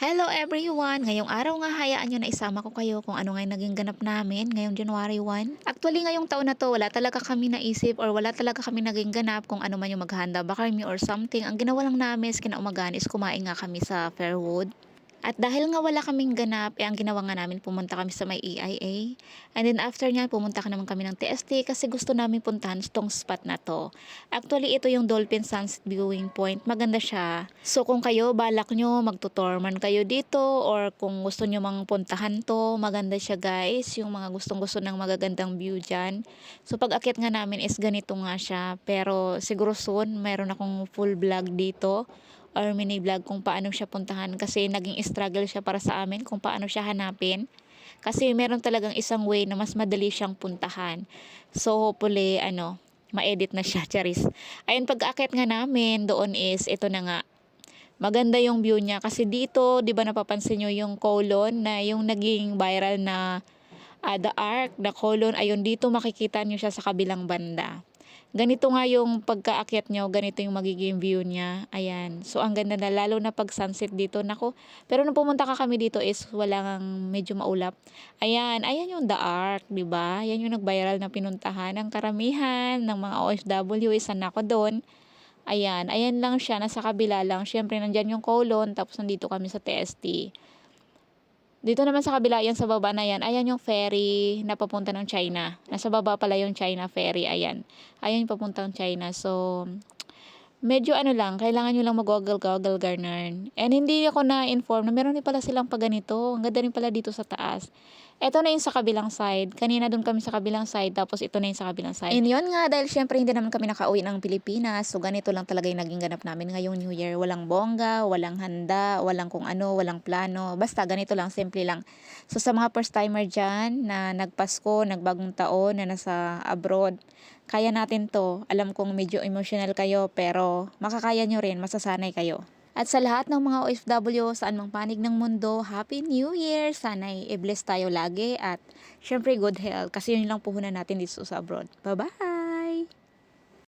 Hello everyone! Ngayong araw nga hayaan nyo na isama ko kayo kung ano nga yung naging ganap namin ngayong January 1. Actually ngayong taon na to wala talaga kami naisip or wala talaga kami naging ganap kung ano man yung maghanda ba kami or something. Ang ginawa lang namin is kinaumagahan is kumain nga kami sa Fairwood. At dahil nga wala kaming ganap, ang ginawa nga namin pumunta kami sa may EIA. And then after niya, pumunta ka naman kami ng TST kasi gusto namin puntahan tong spot na to. Actually, ito yung Dolphin Sunset Viewing Point. Maganda siya. So kung kayo, balak nyo, magtutorman kayo dito or kung gusto nyo mang puntahan to, maganda siya guys. Yung mga gustong-gusto ng magagandang view dyan. So pag akyat nga namin is ganito nga siya. Pero siguro soon, mayroon akong full vlog dito or mini vlog kung paano siya puntahan kasi naging struggle siya para sa amin kung paano siya hanapin. Kasi meron talagang isang way na mas madali siyang puntahan. So hopefully ma-edit na siya, charis. Ayun, pag-aakyat nga namin doon is ito na nga. Maganda yung view niya kasi dito, 'di ba napapansin niyo yung colon na yung naging viral na the arc, the colon, ayun dito makikita niyo siya sa kabilang banda. Ganito nga yung pagkaakyat nyo, ganito yung magiging view niya. Ayan. So, ang ganda na, lalo na pag sunset dito. Nako, pero nung pumunta ka kami dito is walang medyo maulap. Ayan, ayan yung The Ark, di ba? Yan yung nag-viral na pinuntahan. Ang karamihan ng mga OFW, isa na ako doon. Ayan, ayan lang siya, nasa kabila lang. Siyempre, nandyan yung colon, tapos nandito kami sa TST. Dito naman sa kabila, yan sa baba na yan, ayan yung ferry na papunta ng China. Nasa baba pala yung China ferry, ayan. Ayan yung papuntang China. So, medyo lang, kailangan nyo lang mag-goggle garner. And hindi ako na-inform na meron din pala silang paganito. Ang ganda rin pala dito sa taas. Ito na yung sa kabilang side. Kanina doon kami sa kabilang side, tapos ito na yung sa kabilang side. And yun nga, dahil syempre hindi naman kami nakauwi ng Pilipinas, so ganito lang talaga yung naging ganap namin ngayong New Year. Walang bongga, walang handa, walang kung ano, walang plano. Basta ganito lang, simple lang. So sa mga first timer dyan na nagpasko, nagbagong taon, na nasa abroad, kaya natin to. Alam kong medyo emotional kayo, pero makakaya nyo rin, masasanay kayo. At sa lahat ng mga OFW saan mang panig ng mundo, Happy New Year! Sana'y i-bless tayo lagi at syempre good health kasi yun lang puhunan natin dito sa abroad. Bye-bye!